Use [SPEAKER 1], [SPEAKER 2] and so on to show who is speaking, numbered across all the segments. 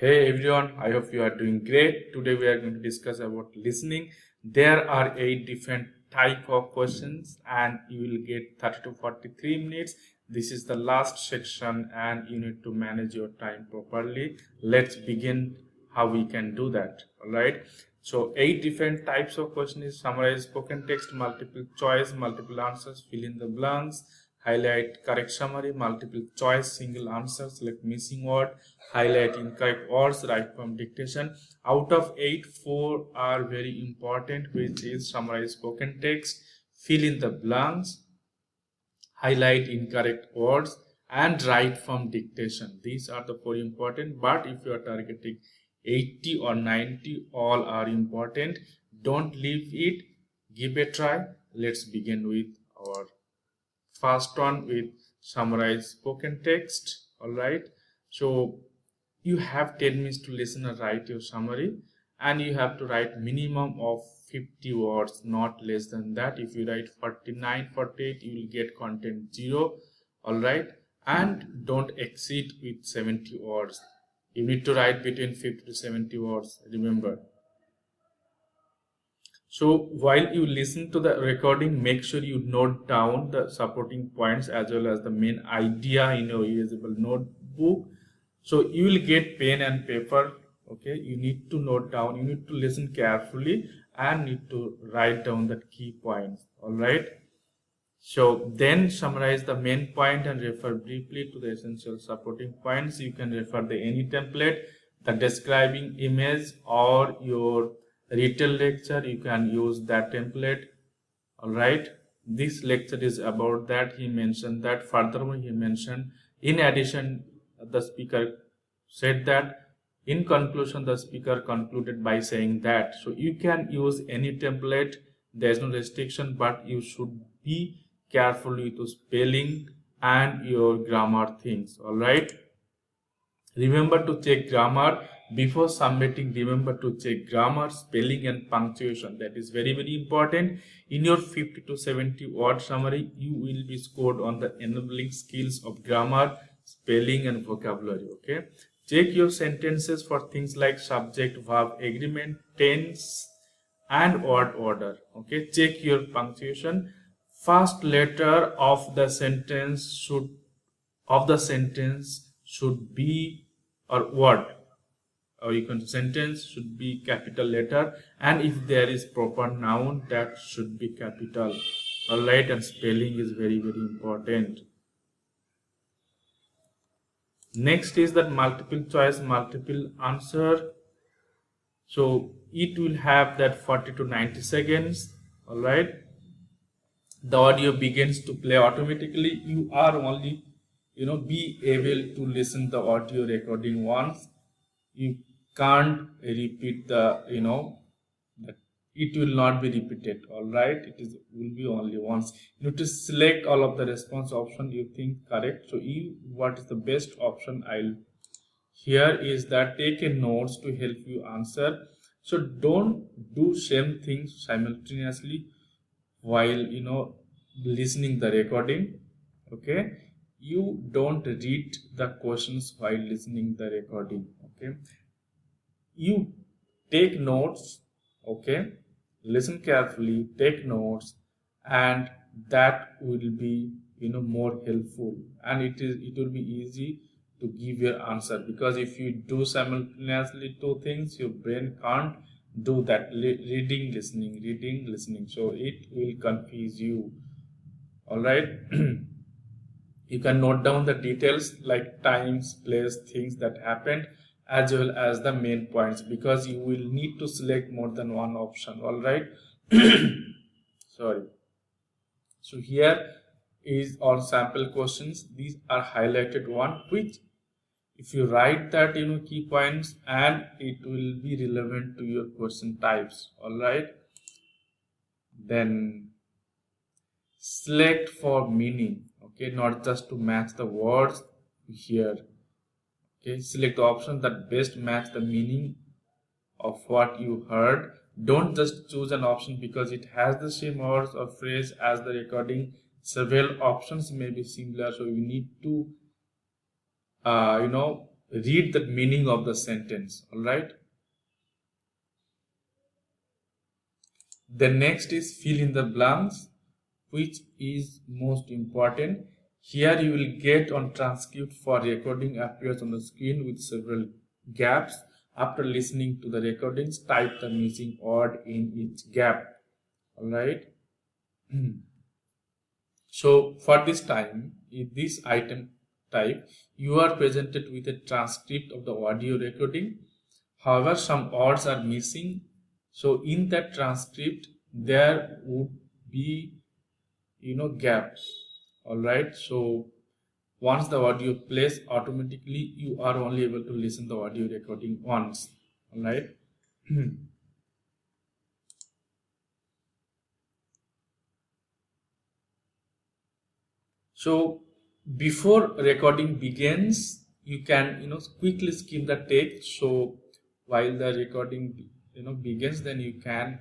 [SPEAKER 1] Hey everyone, I hope you are doing great. Today we are going to discuss about listening. There are 8 different type of questions and you will get 30 to 43 minutes. This is the last section and you need to manage your time properly. Let's begin how we can do that. All right. So 8 different types of questions: summarize spoken text, multiple choice, multiple answers, fill in the blanks, highlight correct summary, multiple choice, single answer, select missing word, highlight incorrect words, write from dictation. Out of 8, 4 are very important, which is summarize spoken text, fill in the blanks, highlight incorrect words, and write from dictation. These are the 4 important, but if you are targeting 80 or 90, all are important. Don't leave it, give a try. Let's begin with our first one with summarize spoken text. All right, so you have 10 minutes to listen and write your summary, and you have to write minimum of 50 words, not less than that. If you write 49, 48, you will get content 0. All right, and don't exceed with 70 words. You need to write between 50 to 70 words, remember. So while you listen to the recording, make sure you note down the supporting points as well as the main idea in your usable notebook. So you will get pen and paper. Okay, you need to note down, you need to listen carefully and need to write down the key points. All right. So then summarize the main point and refer briefly to the essential supporting points. You can refer the any template, the describing image, or your retail lecture. You can use that template. All right. This lecture is about that. He mentioned that. Furthermore, he mentioned, in addition, the speaker said that. In conclusion, the speaker concluded by saying that. So you can use any template. There is no restriction, but you should be careful with your spelling and your grammar things. All right. Remember to check grammar before submitting. Remember to check grammar, spelling, and punctuation. That is very, very important. In your 50 to 70 word summary, you will be scored on the enabling skills of grammar, spelling, and vocabulary. Okay. Check your sentences for things like subject, verb, agreement, tense, and word order. Okay. Check your punctuation. First letter of the sentence should be, or word, or you can sentence should be capital letter, and if there is proper noun, that should be capital. All right, and spelling is very, very important. Next is that multiple choice, multiple answer. So it will have that 40 to 90 seconds. All right, the audio begins to play automatically. You are only be able to listen the audio recording once. You can't repeat the it will not be repeated. All right, will be only once. You need to select all of the response option you think correct. So what is the best option I'll here is that take a notes to help you answer. So don't do same things simultaneously while listening the recording. Okay, you don't read the questions while listening the recording. Okay, you take notes. Okay, listen carefully, take notes, and that will be more helpful, and it will be easy to give your answer, because if you do simultaneously two things, your brain can't do that. Reading, listening, so it will confuse you. All right. You can note down the details like times, place, things that happened, as well as the main points, because you will need to select more than one option. All right. Sorry. So here is our sample questions. These are highlighted one, which if you write that key points, and it will be relevant to your question types. All right. Then select for meaning. Okay, not just to match the words here. Okay, select the options that best match the meaning of what you heard. Don't just choose an option because it has the same words or phrase as the recording. Several options may be similar, so you need to read the meaning of the sentence. All right. The next is fill in the blanks, which is most important. Here you will get on transcript for recording appears on the screen with several gaps. After listening to the recordings, type the missing word in each gap. All right. So for this time, in this item type, you are presented with a transcript of the audio recording. However, some words are missing. So in that transcript, there would be gaps. All right. So once the audio plays, automatically you are only able to listen the audio recording once. All right. So before recording begins, you can quickly skim the text. So while the recording begins, then you can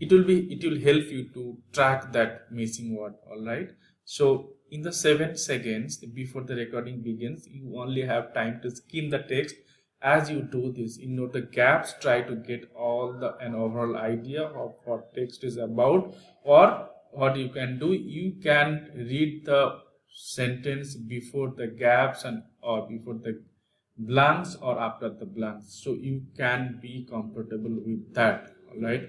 [SPEAKER 1] it will help you to track that missing word. All right. So in the 7 seconds before the recording begins, you only have time to skim the text. As you do this, the gaps, try to get all an overall idea of what text is about. Or what you can do, you can read the sentence before the gaps and or before the blanks or after the blanks, so you can be comfortable with that. All right.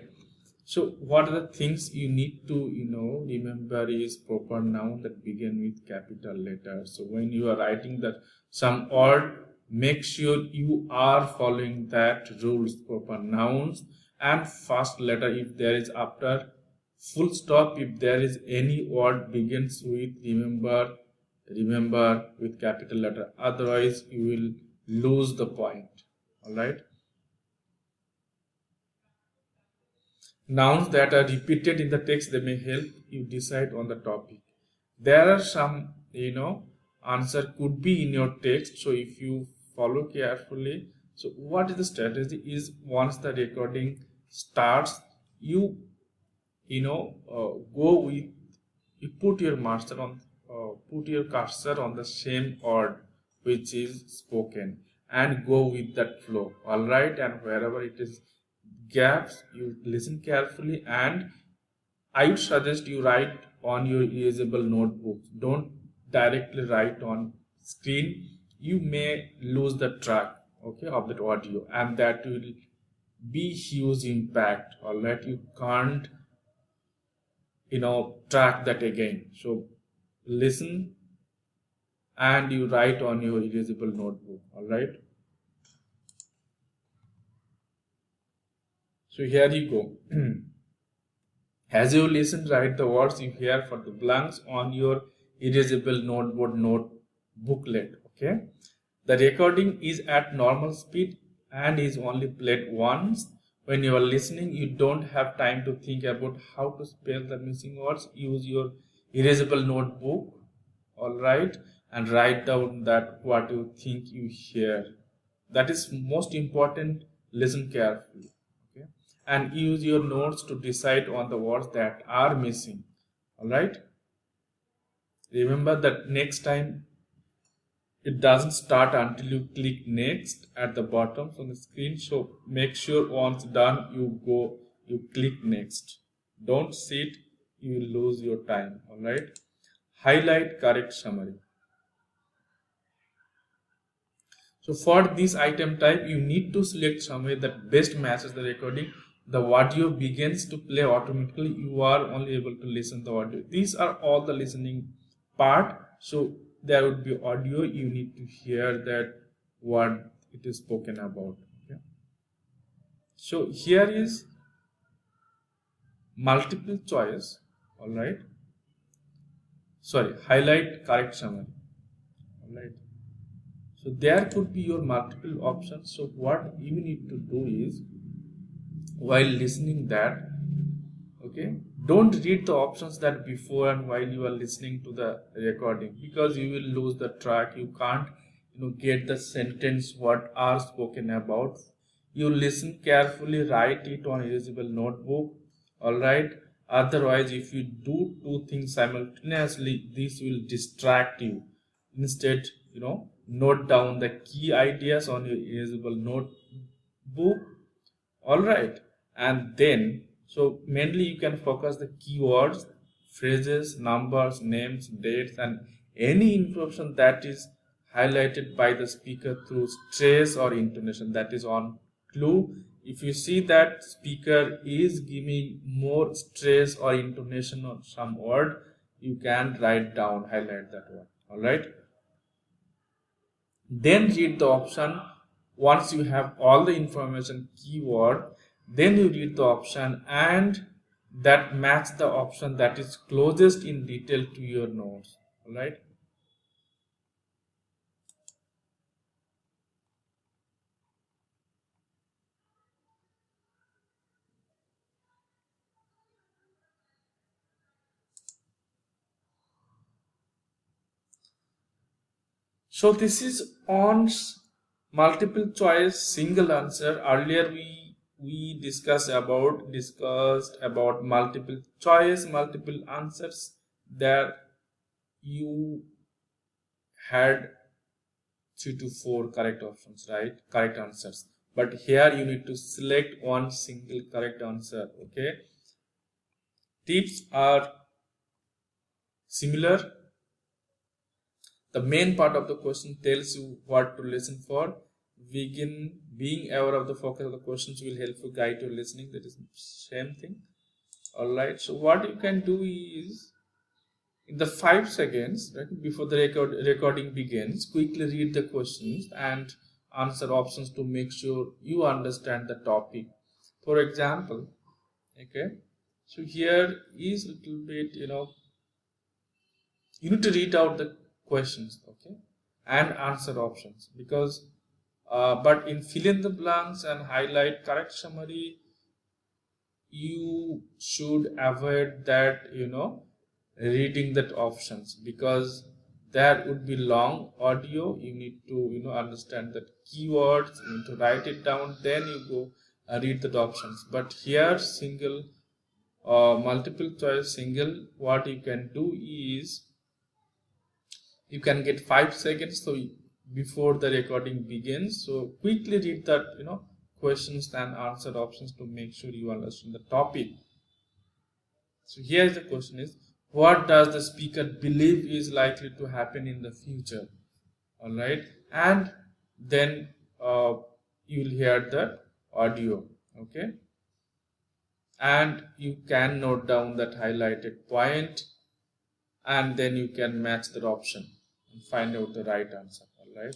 [SPEAKER 1] So what are the things you need to remember is proper noun that begin with capital letters. So when you are writing that some word, make sure you are following that rules. Proper nouns and first letter if there is after, full stop if there is any word begins with, remember with capital letter, otherwise you will lose the point. All right. Nouns that are repeated in the text, they may help you decide on the topic. There are some answer could be in your text, so if you follow carefully, so what is the strategy is, once the recording starts, you go with, you put your cursor on the same word which is spoken and go with that flow. All right. And wherever it is gaps, you listen carefully, and I would suggest you write on your erasable notebook. Don't directly write on screen. You may lose the track, okay, of that audio, and that will be huge impact. All right. You can't track that again. So listen and you write on your erasable notebook. All right. So here you go. As you listen, write the words you hear for the blanks on your erasable note booklet. Okay. The recording is at normal speed and is only played once. When you are listening, you don't have time to think about how to spell the missing words. Use your erasable notebook, all right, and write down that what you think you hear. That is most important. Listen carefully, okay, and use your notes to decide on the words that are missing. All right. Remember that next time it doesn't start until you click next at the bottom on the screen. So make sure once done you click next. Don't sit, you will lose your time. All right. Highlight correct summary. So for this item type, you need to select summary that best matches the recording. The audio begins to play automatically. You are only able to listen the audio. These are all the listening part. So there would be audio. You need to hear that what it is spoken about. Okay. So here is multiple choice. All right. Sorry, highlight correct summary. All right. So there could be your multiple options. So what you need to do is, while listening that, okay, don't read the options that before and while you are listening to the recording, because you will lose the track. You can't get the sentence what are spoken about. You listen carefully, write it on erasable notebook. All right. Otherwise, if you do two things simultaneously, this will distract you. Instead, note down the key ideas on your erasable notebook. All right. And then, so mainly you can focus the keywords, phrases, numbers, names, dates, and any information that is highlighted by the speaker through stress or intonation, that is on clue. If you see that speaker is giving more stress or intonation on some word, you can write down, highlight that word. All right. Then read the option. Once you have all the information keyword, then you read the option and that match the option that is closest in detail to your notes. All right. So this is on multiple choice single answer. Earlier we discussed about multiple choice, multiple answers, that you had 3 to 4 correct options, right? Correct answers. But here you need to select one single correct answer. Okay. Tips are similar. The main part of the question tells you what to listen for. Being aware of the focus of the questions will help you guide your listening. That is same thing. Alright. So what you can do is, in the 5 seconds right before the recording begins, quickly read the questions and answer options to make sure you understand the topic. For example, okay, so here is a little bit, you need to read out the questions, okay, and answer options, because but in fill in the blanks and highlight correct summary, you should avoid that, reading that options, because there would be long audio. You need to understand that keywords, you need to write it down, then you go read the options. But here single multiple choice single, what you can do is you can get 5 seconds so before the recording begins, so quickly read that questions and answer options to make sure you understand the topic. So here the question is, what does the speaker believe is likely to happen in the future? All right. And then you will hear the audio. Okay. And you can note down that highlighted point, and then you can match that option and find out the right answer. All right.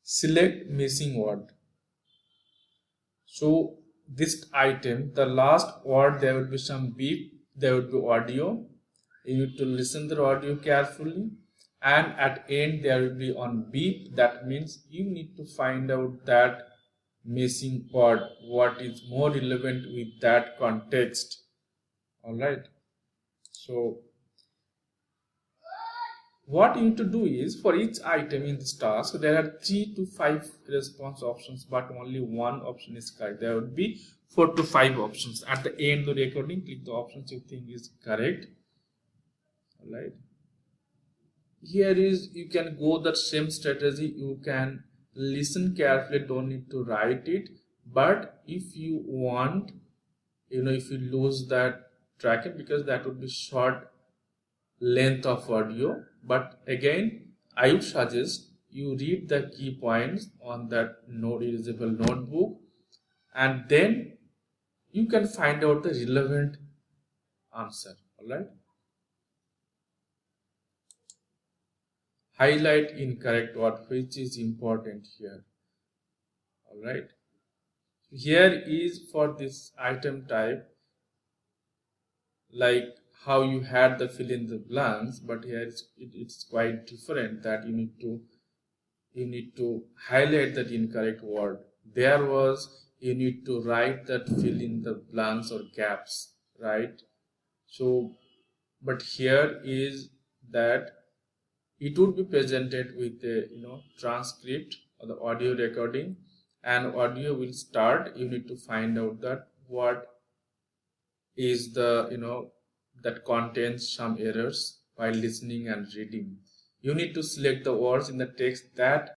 [SPEAKER 1] Select missing word. So this item, the last word, there will be some beep, there will be audio. You need to listen the audio carefully, and at end there will be on beep. That means you need to find out that missing word, what is more relevant with that context. All right. So what you need to do is, for each item in this task, there are 3 to 5 response options, but only one option is correct. There would be 4 to 5 options. At the end of the recording, click the options you think is correct. All right. Here is, you can go that same strategy. You can listen carefully, don't need to write it. But if you want, if you lose that tracker, because that would be short length of audio. But again, I would suggest you read the key points on that erasable notebook, and then you can find out the relevant answer. All right. Highlight incorrect word, which is important here. All right. Here is for this item type, like how you had the fill in the blanks, but here it's quite different, that you need to highlight that incorrect word. There was, you need to write that fill in the blanks or gaps, right? So but here is that it would be presented with a transcript or the audio recording, and audio will start. You need to find out that what is the that contains some errors while listening and reading. You need to select the words in the text that